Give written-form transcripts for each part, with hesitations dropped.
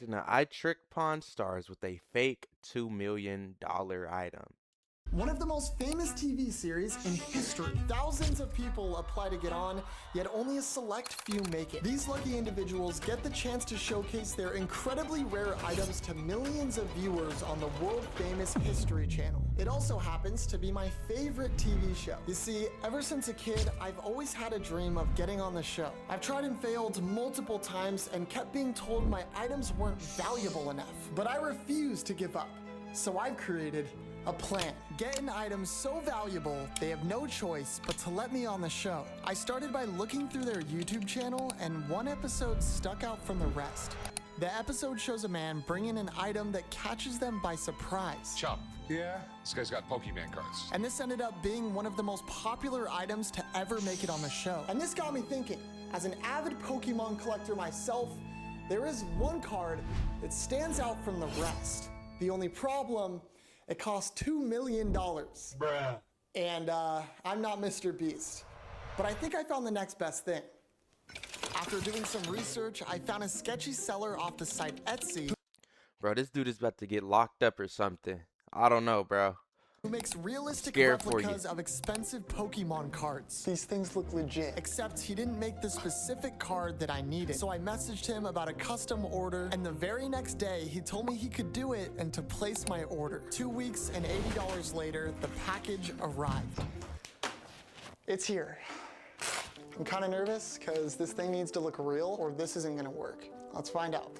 reacting to I Tricked Pawn Stars with a fake $2 million item. One of the most famous TV series in history. Thousands of people apply to get on, yet only a select few make it. These lucky individuals get the chance to showcase their incredibly rare items to millions of viewers on the world-famous History Channel. It also happens to be my favorite TV show. You see, ever since a kid, I've always had a dream of getting on the show. I've tried and failed multiple times and kept being told my items weren't valuable enough. But I refuse to give up. So I've created a plan. Getting items so valuable, they have no choice but to let me on the show. I started by looking through their YouTube channel, and one episode stuck out from the rest. The episode shows a man bringing an item that catches them by surprise. Chum. Yeah? This guy's got Pokemon cards. And this ended up being one of the most popular items to ever make it on the show. And this got me thinking, as an avid Pokemon collector myself, there is one card that stands out from the rest. The only problem, it costs $2 million. Bruh. And I'm not Mr. Beast. But I think I found the next best thing. After doing some research, I found a sketchy seller off the site Etsy Bro, this dude is about to get locked up or something. I don't know, bro. who makes realistic Scared for replicas you. of expensive Pokemon cards. These things look legit. Except he didn't make the specific card that I needed. So I messaged him about a custom order, and the very next day, he told me he could do it and to place my order. 2 weeks and $80 later, the package arrived. It's here. I'm kind of nervous because this thing needs to look real or this isn't gonna work. Let's find out.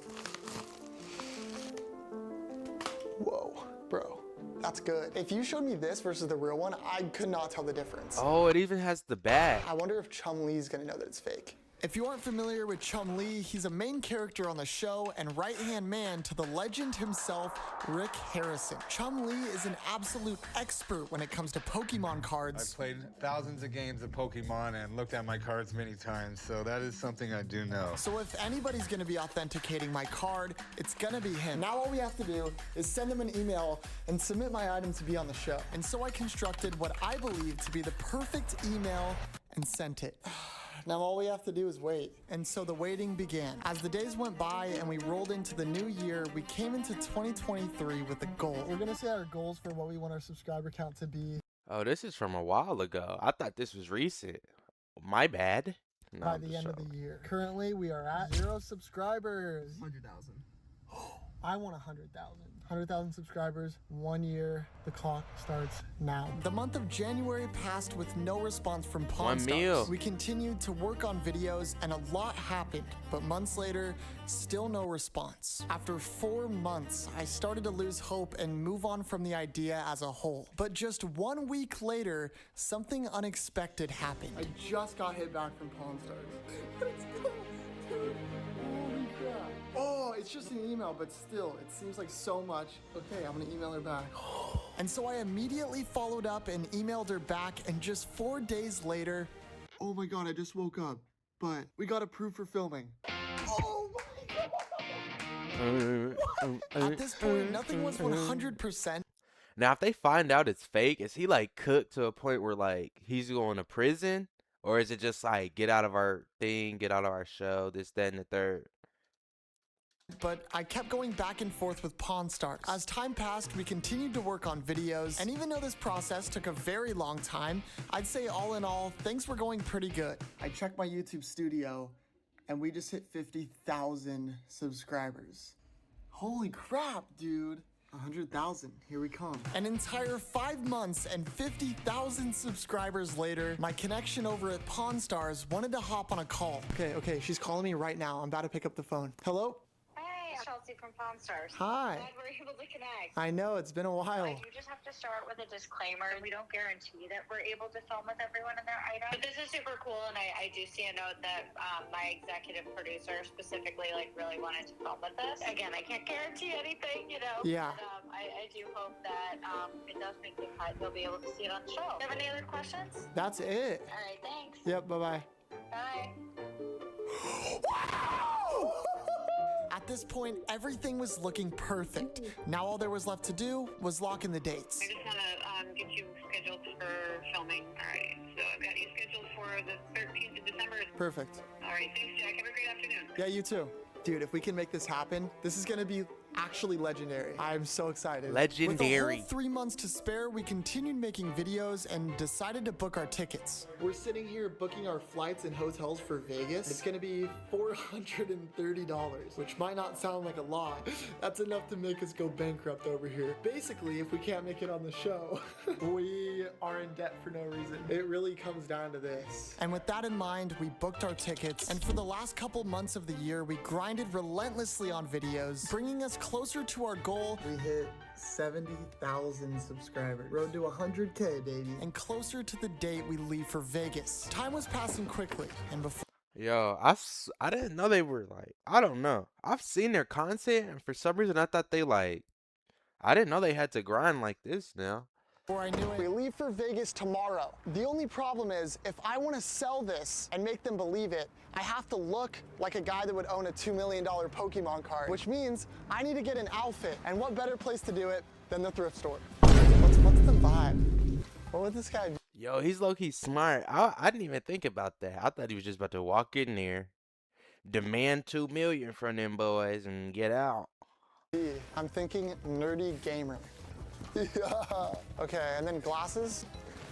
Whoa, bro. That's good. If you showed me this versus the real one, I could not tell the difference. Oh, it even has the bag. I wonder if Chum-Li's gonna know that it's fake. If you aren't familiar with Chum-Li, he's a main character on the show and right-hand man to the legend himself, Rick Harrison. Chum-Li is an absolute expert when it comes to Pokemon cards. I've played thousands of games of Pokemon and looked at my cards many times, so that is something I do know. So if anybody's gonna be authenticating my card, it's gonna be him. Now all we have to do is send him an email and submit my item to be on the show. And so I constructed what I believe to be the perfect email and sent it. Now all we have to do is wait. And so the waiting began. As the days went by and we rolled into the new year, we came into 2023 with a goal. We're gonna set our goals for what we want our subscriber count to be Oh, this is from a while ago. I thought this was recent. My bad. No, by I'm the just end of trolling. the year. Currently, we are at 0 subscribers. 100,000. I want 100,000. 100,000 subscribers, 1 year. The clock starts now. The month of January passed with no response from Pawn 1 Stars. mil. We continued to work on videos and a lot happened, but months later, still no response. After 4 months, I started to lose hope and move on from the idea as a whole. But just 1 week later, something unexpected happened. I just got hit back from Pawn Stars. Let's go, dude. Holy crap. Oh, it's just an email, but still, it seems like so much. Okay, I'm gonna email her back. And so I immediately followed up and emailed her back, and just 4 days later, oh my god, I just woke up, but we got approved for filming. Oh my god! At this point, nothing was 100%. Now, if they find out it's fake, is he like cooked to a point where like he's going to prison? Or is it just like get out of our thing, get out of our show, this, that, and the third? But I kept going back and forth with Pawn Stars. As time passed, we continued to work on videos, and even though this process took a very long time, I'd say all in all, things were going pretty good. I checked my YouTube studio, and we just hit 50,000 subscribers. Holy crap, dude. 100,000, here we come. An entire 5 months and 50,000 subscribers later, my connection over at Pawn Stars wanted to hop on a call. Okay, she's calling me right now. I'm about to pick up the phone. Hello? Hey, I'm Chelsea from Pawn Stars. Hi. Glad we're able to connect. I know, it's been a while. I do just have to start with a disclaimer. We don't guarantee that we're able to film with everyone in their item. But this is super cool, and I do see a note that my executive producer specifically really wanted to film with us. Again, I can't guarantee anything, you know. Yeah. But, I do hope that it does make the cut. You'll be able to see it on the show. Do you have any other questions? That's it. All right, thanks. Yep, bye-bye. Bye. At this point, everything was looking perfect. Now all there was left to do was lock in the dates. I just want to get you scheduled for filming. All right, so I've got you scheduled for the 13th of December. Perfect. All right, thanks, Jack. Have a great afternoon. Yeah, you too. Dude, if we can make this happen, this is gonna be actually legendary. I'm so excited. Legendary. With a whole 3 months to spare, we continued making videos and decided to book our tickets. We're sitting here booking our flights and hotels for Vegas. It's gonna be $430, which might not sound like a lot. That's enough to make us go bankrupt over here. Basically, if we can't make it on the show, we are in debt for no reason. It really comes down to this. And with that in mind, we booked our tickets, and for the last couple months of the year, we grinded relentlessly on videos, bringing us closer to our goal. We hit 70,000 subscribers. Road to 100K, baby. And closer to the date we leave for Vegas. Time was passing quickly, and before Yo, I didn't know they were like, I don't know. I've seen their content, and for some reason I thought they like, I didn't know they had to grind like this now. I knew it, we leave for Vegas tomorrow. The only problem is, if I want to sell this and make them believe it, I have to look like a guy that would own a $2 million Pokemon card, which means I need to get an outfit. And what better place to do it than the thrift store? What's the vibe? What would this guy do? Yo, he's low-key smart. I didn't even think about that. I thought he was just about to walk in there, demand $2 million from them boys, and get out. I'm thinking nerdy gamer. Yeah. Okay, and then glasses.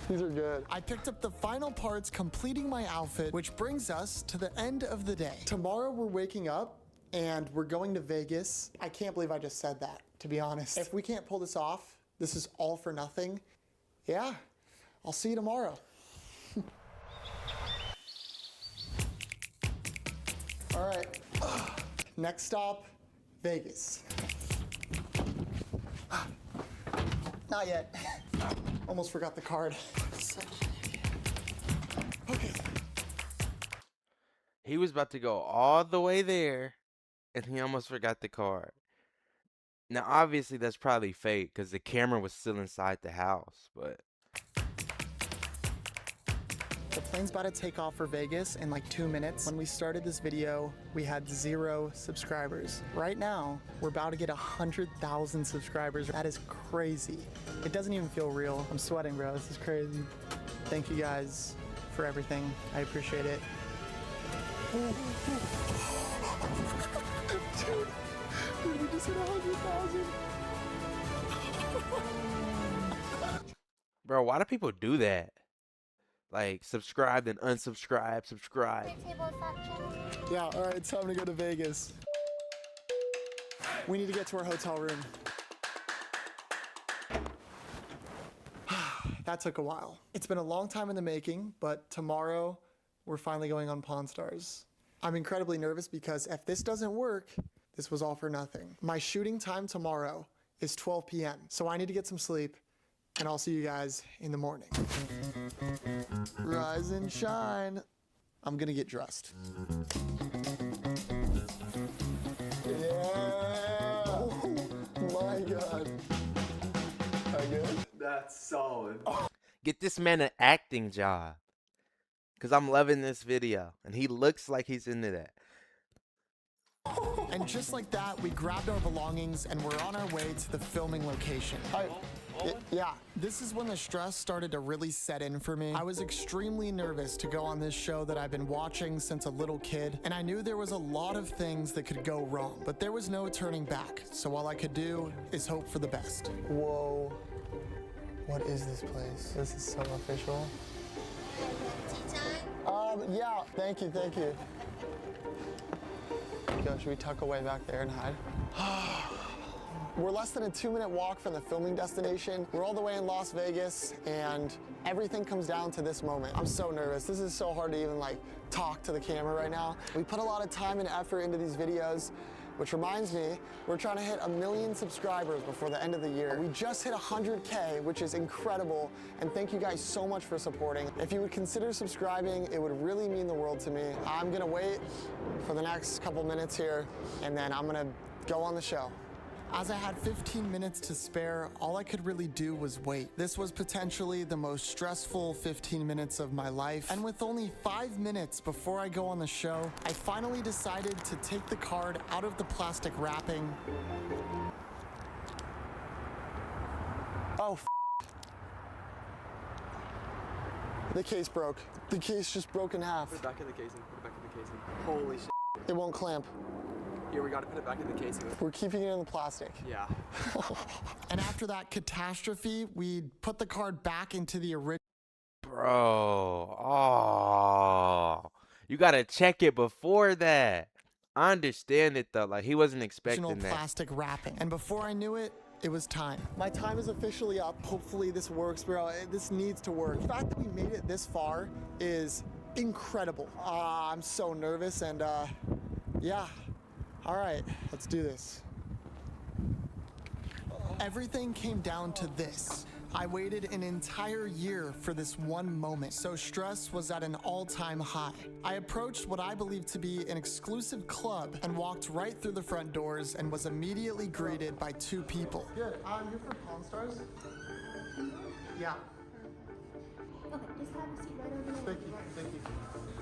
These are good. I picked up the final parts, completing my outfit, which brings us to the end of the day. Tomorrow we're waking up and we're going to Vegas. I can't believe I just said that, to be honest. If we can't pull this off, this is all for nothing. Yeah, I'll see you tomorrow. All right, next stop, Vegas. Not yet. Almost forgot the card. Okay. He was about to go all the way there, and he almost forgot the card. Now, obviously, that's probably fake, because the camera was still inside the house, but... The plane's about to take off for Vegas in like 2 minutes. When we started this video, we had 0 subscribers. Right now, we're about to get 100,000 subscribers. That is crazy. It doesn't even feel real. I'm sweating, bro. This is crazy. Thank you guys for everything. I appreciate it. Dude, we just hit 100,000. Bro, why do people do that? Like, subscribe, then unsubscribe, subscribe. Yeah, all right, it's time to go to Vegas. We need to get to our hotel room. That took a while. It's been a long time in the making, but tomorrow we're finally going on Pawn Stars. I'm incredibly nervous because if this doesn't work, this was all for nothing. My shooting time tomorrow is 12 p.m., so I need to get some sleep, and I'll see you guys in the morning. Rise and shine. I'm gonna get dressed. Yeah! Oh my God. Are you good? That's solid. Get this man an acting job. Because I'm loving this video, and he looks like he's into that. And just like that, we grabbed our belongings and we're on our way to the filming location. Yeah, this is when the stress started to really set in for me. I was extremely nervous to go on this show that I've been watching since a little kid, and I knew there was a lot of things that could go wrong, but there was no turning back. So all I could do is hope for the best. Whoa. What is this place? This is so official. Yeah, thank you. Yo, should we tuck away back there and hide? We're less than a 2-minute walk from the filming destination. We're all the way in Las Vegas, and everything comes down to this moment. I'm so nervous. This is so hard to even like talk to the camera right now. We put a lot of time and effort into these videos, which reminds me, we're trying to hit 1 million subscribers before the end of the year. We just hit 100K, which is incredible, and thank you guys so much for supporting. If you would consider subscribing, it would really mean the world to me. I'm gonna wait for the next couple minutes here, and then I'm gonna go on the show. As I had 15 minutes to spare, all I could really do was wait. This was potentially the most stressful 15 minutes of my life, and with only 5 minutes before I go on the show, I finally decided to take the card out of the plastic wrapping. Oh, the case broke. The case just broke in half. Put it back in the casing. Holy shit. It won't clamp. Here, we gotta put it back in the casing. We're keeping it in the plastic. Yeah. And after that catastrophe, we put the card back into the original Bro, oh, you gotta check it before that. I understand it though, like he wasn't expecting that. plastic wrapping. And before I knew it, it was time. My time is officially up. Hopefully this works, bro. This needs to work. The fact that we made it this far is incredible. I'm so nervous and yeah. All right, let's do this. Everything came down to this. I waited an entire year for this one moment, so stress was at an all-time high. I approached what I believed to be an exclusive club and walked right through the front doors and was immediately greeted by two people. Good. You're for Pawn Stars? Yeah. Okay, just have a seat right over there. Thank you. Thank you.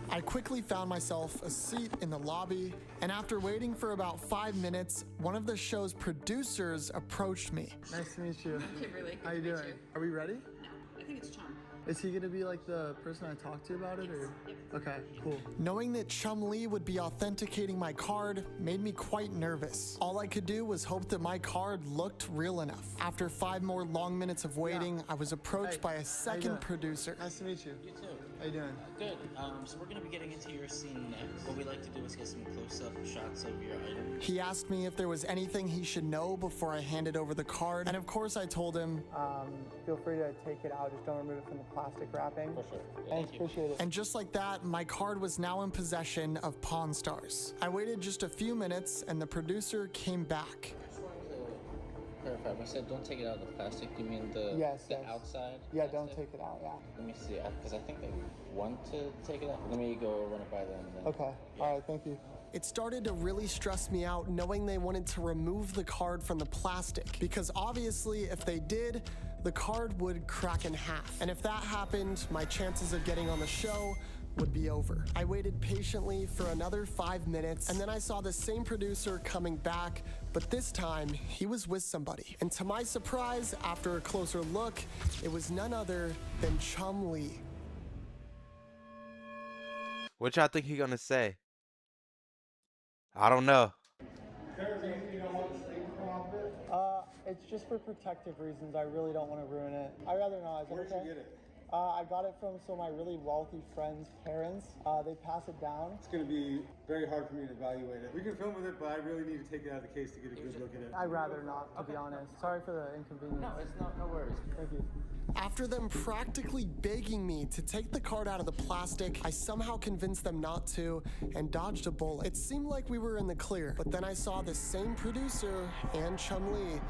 I quickly found myself a seat in the lobby, and after waiting for about 5 minutes, one of the show's producers approached me. Nice to meet you. Kimberly. How you doing? Are we ready? No, I think it's Chum. Is he gonna be like the person I talked to about it, or? Yep. Okay, cool. Knowing that Chum Lee would be authenticating my card made me quite nervous. All I could do was hope that my card looked real enough. After 5 more long minutes of waiting, I was approached by a second producer. Nice to meet you. You too. How you doing? Good. So we're gonna be getting into your scene next. What we like to do is get some close-up shots of your item. He asked me if there was anything he should know before I handed over the card, and of course I told him, Feel free to take it out. Just don't remove it from the plastic wrapping. For sure. Yeah, Thanks, appreciate it. and just like that, my card was now in possession of Pawn Stars. I waited just a few minutes, and the producer came back. Just wanted to clarify. When I said don't take it out of the plastic, you mean the Yes. outside? Yeah, don't plastic? take it out, yeah. Let me see, because I think they want to take it out. Let me go run it by them. Then. Okay, all right, thank you. It started to really stress me out knowing they wanted to remove the card from the plastic, because obviously if they did, the card would crack in half. And if that happened, my chances of getting on the show would be over. I waited patiently for another 5 minutes, and then I saw the same producer coming back, but this time he was with somebody. And to my surprise, after a closer look, it was none other than Chum Lee. What y'all think he gonna say? I don't know. It's just for protective reasons. I really don't want to ruin it. I'd rather not. Is that Where'd okay? you get it? I got it from some of my really wealthy friends' parents. They pass it down. It's going to be very hard for me to evaluate it. We can film with it, but I really need to take it out of the case to get a good look at it. I'd rather not, to be honest. Sorry for the inconvenience. No, it's no worries. Thank you. After them practically begging me to take the card out of the plastic, I somehow convinced them not to and dodged a bullet. It seemed like we were in the clear, but then I saw the same producer and Chum Lee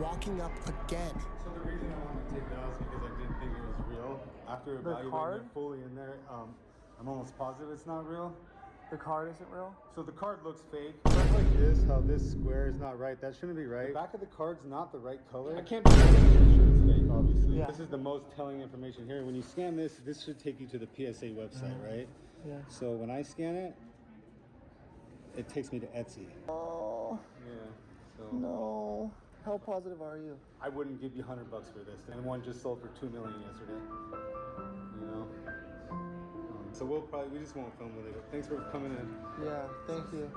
walking up again. So the reason I wanted to take it out is because I didn't think it was real. After evaluating card? it fully in there, I'm almost positive it's not real. The card isn't real? So the card looks fake. Stuff like this, how this square is not right, that shouldn't be right. The back of the card's not the right color. I can't be sure it's fake, obviously. Yeah. This is the most telling information here. When you scan this, this should take you to the PSA website, right? Yeah. So when I scan it, it takes me to Etsy. Oh, Yeah. So no. How positive are you? I wouldn't give you $100 for this, and one just sold for $2 million yesterday. You know. So we just won't film with it. Thanks for coming in. Yeah, thank you.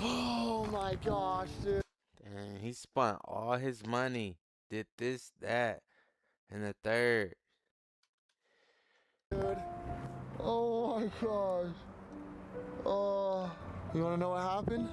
Oh my gosh, dude. Dang, he spent all his money, did this, that, and the third. Dude. Oh my gosh. Oh. You wanna know what happened?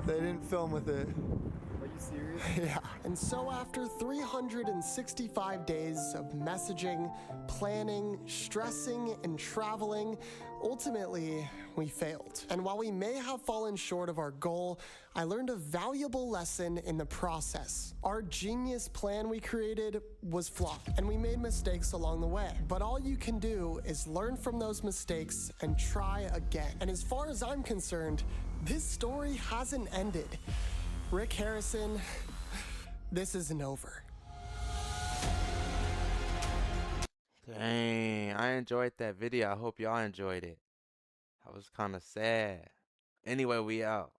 They didn't film with it. Are you serious? Yeah. And so after 365 days of messaging, planning, stressing, and traveling, ultimately, we failed. And while we may have fallen short of our goal, I learned a valuable lesson in the process. Our genius plan we created was flawed, and we made mistakes along the way. But all you can do is learn from those mistakes and try again. And as far as I'm concerned, this story hasn't ended. Rick Harrison, this isn't over. Dang, I enjoyed that video. I hope y'all enjoyed it. I was kind of sad. Anyway, we out.